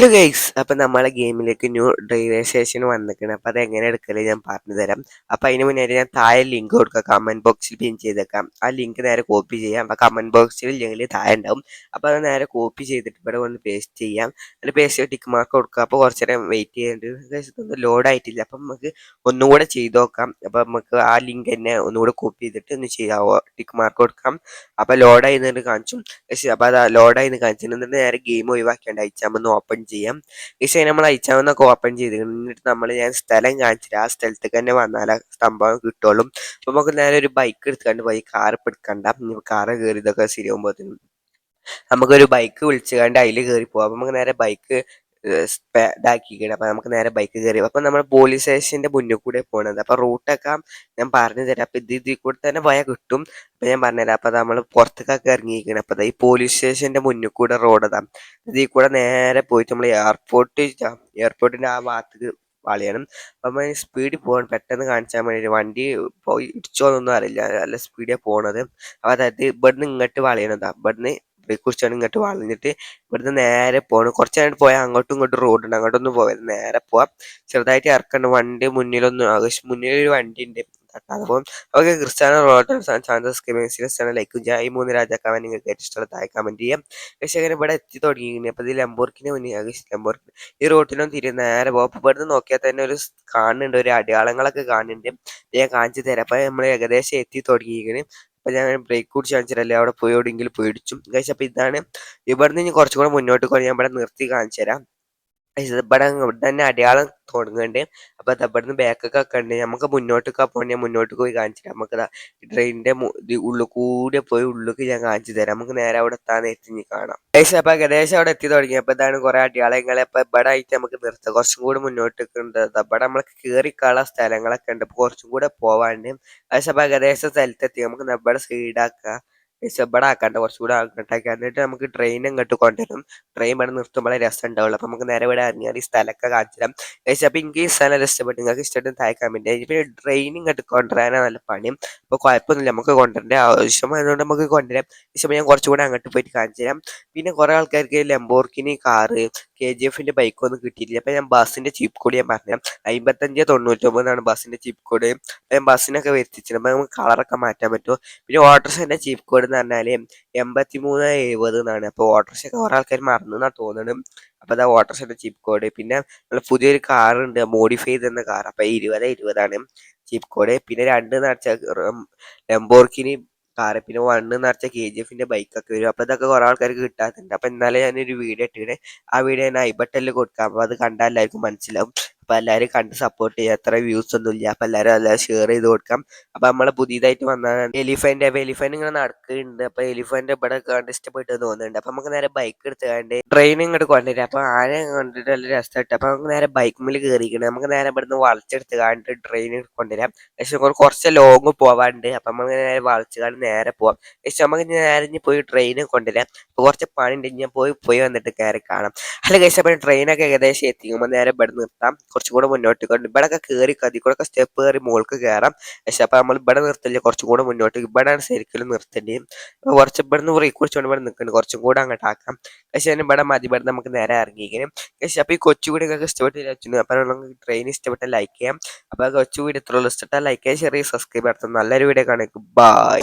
Hello guys, അപ്പം നമ്മളെ ഗെയിമിലേക്ക് new driver station വന്നിരിക്കണം. അപ്പം അത് എങ്ങനെ എടുക്കല് ഞാൻ പറഞ്ഞു തരാം. അപ്പം അതിന് മുന്നേ ഞാൻ താഴെ ലിങ്ക് കൊടുക്കാം, കമന്റ് ബോക്സിൽ പിൻ ചെയ്തേക്കാം. ആ ലിങ്ക് നേരെ കോപ്പി ചെയ്യാം. അപ്പം കമന്റ് ബോക്സിൽ ലിങ്കിൽ താഴെ ഉണ്ടാവും. അപ്പം അത് നേരെ കോപ്പി ചെയ്തിട്ട് ഇവിടെ വന്ന് പേസ്റ്റ് ചെയ്യാം. അതിൽ പേസ്റ്റ് ടിക്ക് മാർക്ക് കൊടുക്കുക. അപ്പോൾ കുറച്ച് നേരം വെയിറ്റ് ചെയ്യേണ്ടത് ലോഡ് ആയിട്ടില്ല. അപ്പം നമുക്ക് ഒന്നുകൂടെ ചെയ്ത് നോക്കാം. അപ്പം നമുക്ക് ആ ലിങ്ക് തന്നെ ഒന്നുകൂടെ കോപ്പി ചെയ്തിട്ട് ഒന്ന് ചെയ്യാവോ, ടിക്ക് മാർക്ക് കൊടുക്കാം. അപ്പം ലോഡായി നിന്ന് കാണിച്ചു. അപ്പം അത് ലോഡായി കാണിച്ചിട്ട് നേരെ ഗെയിം ഒഴിവാക്കേണ്ട അയച്ചാമെന്ന് ഓപ്പൺ ചെയ്യാം. പക്ഷേ നമ്മൾ അയച്ചാമെന്നൊക്കെ ഓപ്പൺ ചെയ്ത് എന്നിട്ട് ഞാൻ സ്ഥലം കാണിച്ചിട്ട് ആ സ്ഥലത്തേക്ക് തന്നെ വന്നാലേ സംഭവം കിട്ടുള്ളൂ. അപ്പം നമുക്ക് നേരെ ഒരു ബൈക്ക് എടുത്തുകൊണ്ട് പോയി കാർ ഇപ്പം എടുക്കണ്ട, കാറ് കയറി ഇതൊക്കെ ശരിയാകുമ്പോഴത്തേനും നമുക്കൊരു ബൈക്ക് വിളിച്ചുകൊണ്ട് അതിൽ കയറി പോകാം. അപ്പം നമുക്ക് നേരെ ബൈക്ക് ഇതാക്കിക്കണം. അപ്പം നമുക്ക് നേരെ ബൈക്ക് കയറി അപ്പം നമ്മൾ പോലീസ് സ്റ്റേഷൻ്റെ മുന്നിൽ കൂടെ പോകണത്. അപ്പം റൂട്ടൊക്കെ ഞാൻ പറഞ്ഞു തരാം. അപ്പം ഇതിൽ കൂടെ തന്നെ പോയാൽ കിട്ടും. അപ്പം ഞാൻ പറഞ്ഞുതരാം. അപ്പം നമ്മൾ പുറത്തേക്കൊക്കെ ഇറങ്ങിയിരിക്കണം. അപ്പം ഈ പോലീസ് സ്റ്റേഷൻ്റെ മുന്നിൽ കൂടെ റോഡ് ഇതാ, ഇതിൽ കൂടെ നേരെ പോയിട്ട് നമ്മൾ എയർപോർട്ടിൻ്റെ ആ ഭാഗത്തേക്ക് വളയണം. അപ്പം സ്പീഡിൽ പോകണം, പെട്ടെന്ന് കാണിച്ചാൽ വേണ്ടി. വണ്ടി പോയി ഇടിച്ചോന്നൊന്നും അറിയില്ല, നല്ല സ്പീഡിലാണ് പോണത്. അപ്പം അതായത് ഇവിടുന്ന് ഇങ്ങോട്ട് വളയണതാ, ഇവിടുന്ന് കുറിച്ചാണ് ഇങ്ങോട്ട് വളഞ്ഞിട്ട് ഇവിടുന്ന് നേരെ പോകണം. കുറച്ച് നേരം പോയാൽ അങ്ങോട്ടും ഇങ്ങോട്ടും റോഡുണ്ട്, അങ്ങോട്ടൊന്നും പോകരുത്, നേരെ പോവാം. ചെറുതായിട്ട് ഇറക്കണ്ട, വണ്ടി മുന്നിലൊരു വണ്ടി ഉണ്ട്. അപ്പം ഓക്കെ, ക്രിസ്ത്യാനോ റൊണാൾഡോ ചാൻസസ് ലൈക്കും ഈ മൂന്ന് രാജാക്കാവൻ നിങ്ങൾക്ക് ഏറ്റവും ഇഷ്ടമുള്ള താഴെ കമന്റ് ചെയ്യാം. പക്ഷേ അങ്ങനെ ഇവിടെ എത്തി തുടങ്ങിയിരുന്നു. അപ്പം ഇത് ലംബോർഗിനി മുന്നിൽ ലംബോർഗിനി ഈ റോട്ടിലൊന്നും തിരിഞ്ഞ് നേരെ പോകും. അപ്പം ഇവിടുന്ന് നോക്കിയാൽ തന്നെ ഒരു കാണുന്നുണ്ട്, ഒരു അടയാളങ്ങളൊക്കെ കാണുന്നുണ്ട്. ഞാൻ കാണിച്ചു തരാം. അപ്പം നമ്മൾ ഏകദേശം എത്തി തുടങ്ങിയിരിക്കുന്നു. അപ്പം ഞാൻ ബ്രേക്ക് കുടിച്ച് കാണിച്ചിട്ടല്ലേ അവിടെ പോയി എവിടെയെങ്കിലും പേടിച്ചും കഴിച്ചു. അപ്പം ഇതാണ് ഇവിടുന്ന് ഇനി കുറച്ചും കൂടെ മുന്നോട്ട് പോയി ഞാൻ ഇവിടെ നിർത്തി കാണിച്ചു തരാം. ഇവിടെ തന്നെ അടയാളം തുടങ്ങുന്നുണ്ട്. അപ്പൊ ഇവിടുന്ന് ബാക്കൊക്കെ ഉണ്ട്. നമുക്ക് മുന്നോട്ടൊക്കെ പോകണേ മുന്നോട്ട് പോയി കാണിച്ചു തരാം. നമുക്ക് ട്രെയിനിന്റെ ഉള്ളിൽ കൂടെ പോയി ഉള്ളിലേക്ക് ഞാൻ കാണിച്ചു തരാം. നമുക്ക് നേരെ അവിടെ എത്താൻ എത്തി കാണാം. അപ്പൊ ഏകദേശം അവിടെ എത്തി തുടങ്ങി. അപ്പൊ ഇതാണ് കുറെ അടയാളങ്ങളെ. അപ്പൊ ഇവിടെ ആയിട്ട് നമുക്ക് നിർത്താം. കുറച്ചും കൂടി മുന്നോട്ടൊക്കെ ഉണ്ട്. ഇവിടെ നമ്മൾക്ക് കയറിക്കാനുള്ള സ്ഥലങ്ങളൊക്കെ ഉണ്ട്. അപ്പൊ കുറച്ചും കൂടെ പോവാണ്ട്. അപ്പൊ ഏകദേശം സ്ഥലത്തെത്തി. നമുക്ക് ഇവിടെ സൈഡാക്കാം, ഇവിടെ ആക്കാണ്ട് കുറച്ചുകൂടെ അങ്ങോട്ടാക്കി. എന്നിട്ട് നമുക്ക് ട്രെയിൻ ഇങ്ങോട്ട് കൊണ്ടുവരും. ട്രെയിൻ ഇവിടെ നിർത്തുമ്പോഴേ രസം ഉണ്ടാവുള്ളൂ. അപ്പൊ നമുക്ക് നേരെ ഇവിടെ ഇറങ്ങിയാൽ ഈ സ്ഥലമൊക്കെ കാണിച്ചു തരാം. അപ്പൊ എനിക്ക് ഈ സ്ഥലം ഇഷ്ടപ്പെട്ടു, നിങ്ങൾക്ക് ഇഷ്ടപ്പെട്ടു താഴെ കമന്റ്. പിന്നെ ട്രെയിൻ ഇങ്ങോട്ട് കൊണ്ടുവരാനാണ് നല്ല പണിയും. അപ്പൊ കുഴപ്പമൊന്നുമില്ല, നമുക്ക് കൊണ്ടുവരേണ്ട ആവശ്യം അതുകൊണ്ട് നമുക്ക് കൊണ്ടുവരാം. പക്ഷേ ഞാൻ കുറച്ചുകൂടെ അങ്ങോട്ട് പോയിട്ട് കാണിച്ചു തരാം. പിന്നെ കുറെ ആൾക്കാർക്ക് ലംബോർഗിനി കാറ്, KGF ബൈക്കൊന്നും കിട്ടിയിട്ടില്ല. അപ്പൊ ഞാൻ ബസ്സിന്റെ ചീപ്പ് കോഡ് ഞാൻ പറഞ്ഞുതരാം. 5599 ബസ്സിന്റെ ചീപ്പ് കോഡ്. ഞാൻ ബസ്സിനൊക്കെ വരുത്തിച്ചിട്ടുണ്ട്. അപ്പൊ നമുക്ക് കളറൊക്കെ മാറ്റാൻ പറ്റും. പിന്നെ ഓട്ടോറിക്ഷന്റെ ചീപ്പ് കോഡ് എന്ന് പറഞ്ഞാല് 8370 എന്നാണ്. അപ്പൊ ഓട്ടോറിക്ഷ ഒക്കെ കുറെ ആൾക്കാർ മറന്നു എന്നാ തോന്നുന്നത്. അപ്പൊ അതാ ഓട്ടോറിക്ഷന്റെ ചീപ്പ് കോഡ്. പിന്നെ പുതിയൊരു കാർ ഉണ്ട്, മോഡിഫൈ ചെയ്തെന്ന കാർ. അപ്പൊ 2020 ചീപ്പ് കോഡ്. പിന്നെ 2 നിറച്ച ലംബോർഗിനി കാറ്, പിന്നെ 1 നിറച്ച KGF ബൈക്കൊക്കെ വരും. അപ്പൊ ഇതൊക്കെ കുറെ ആൾക്കാർക്ക് കിട്ടാത്തുണ്ട്. അപ്പൊ ഇന്നലെ ഞാനൊരു വീഡിയോ ഇട്ടിട്ട് ആ വീഡിയോ ഞാൻ ഐബട്ടനിൽ കൊടുക്കാം. അപ്പൊ അത് കണ്ടാൽ എല്ലാവർക്കും മനസ്സിലാവും. അപ്പൊ എല്ലാവരും കണ്ട് സപ്പോർട്ട് ചെയ്യുക. അത്ര വ്യൂസ് ഒന്നും ഇല്ല. അപ്പൊ എല്ലാവരും ഷെയർ ചെയ്ത് കൊടുക്കാം. അപ്പൊ നമ്മളെ പുതിയതായിട്ട് വന്നതാണ് എലിഫന്റ് ഇങ്ങനെ നടക്കുന്നുണ്ട്. അപ്പൊ എലിഫന്റ് ഇവിടെ കണ്ട് ഇഷ്ടപ്പെട്ട് തോന്നുന്നുണ്ട്. അപ്പൊ നമുക്ക് നേരെ ബൈക്ക് എടുത്തുകൊണ്ട് ട്രെയിൻ ഇങ്ങോട്ട് കൊണ്ടുവരാം. അപ്പൊ ആരെ കണ്ടിട്ട് നല്ല രസമായിട്ട്. അപ്പൊ നമുക്ക് നേരെ ബൈക്ക് കയറിക്കണം. നമുക്ക് നേരെ ഇവിടുന്ന് വളച്ചെടുത്ത് കാണ്ട് ട്രെയിൻ കൊണ്ടുവരാം. പക്ഷെ കുറച്ച് ലോങ് പോവാണ്ട്. അപ്പൊ നമുക്ക് നേരെ വളച്ച് കാണ്ട് നേരെ പോവാം. പക്ഷെ നമുക്ക് നേരെ പോയി ട്രെയിൻ കൊണ്ടുവരാം. അപ്പൊ കുറച്ച് പണി ഉണ്ട്, ഞാൻ പോയി വന്നിട്ട് കയറി കാണാം. അല്ല കഴിച്ച ട്രെയിനൊക്കെ ഏകദേശം എത്തിക്കുമ്പോൾ നേരെ ഇവിടെ നിർത്താം. കുറച്ചും കൂടെ മുന്നോട്ട് കൊണ്ട് ഇവിടെയൊക്കെ കയറി കൂടെ സ്റ്റെപ്പ് കയറി മുകൾക്ക് കയറാം. പക്ഷെ അപ്പൊ നമ്മൾ ഇവിടെ നിർത്തില്ല, കുറച്ചും കൂടെ മുന്നോട്ട് ഇവിടെയാണ് ശരിക്കും നിർത്തേണ്ടത്. അപ്പൊ കുറച്ച് ഇവിടുന്ന് കുറിച്ചുകൊണ്ട് ഇവിടെ നിൽക്കുന്നുണ്ട്, കുറച്ചും കൂടെ അങ്ങോട്ട് ആക്കാം. പക്ഷെ ഇവിടെ മതി, ഇവിടെ നമുക്ക് നേരെ ഇറങ്ങിയിരിക്കണം. പക്ഷെ അപ്പൊ ഈ കൊച്ചുകൂടി നിങ്ങൾക്ക് ഇഷ്ടപ്പെട്ടില്ല. അപ്പൊ നമുക്ക് ട്രെയിൻ ഇഷ്ടപ്പെട്ട ലൈക്ക് ചെയ്യാം. അപ്പൊ കൊച്ചുകൂടി ഇത്ര ഇഷ്ടപ്പെട്ടാൽ ലൈക്ക് ചെയ്യാൻ, ചെറിയ സബ്സ്ക്രൈബ് നടത്തും. നല്ലൊരു വീഡിയോ കാണാം. ബൈ.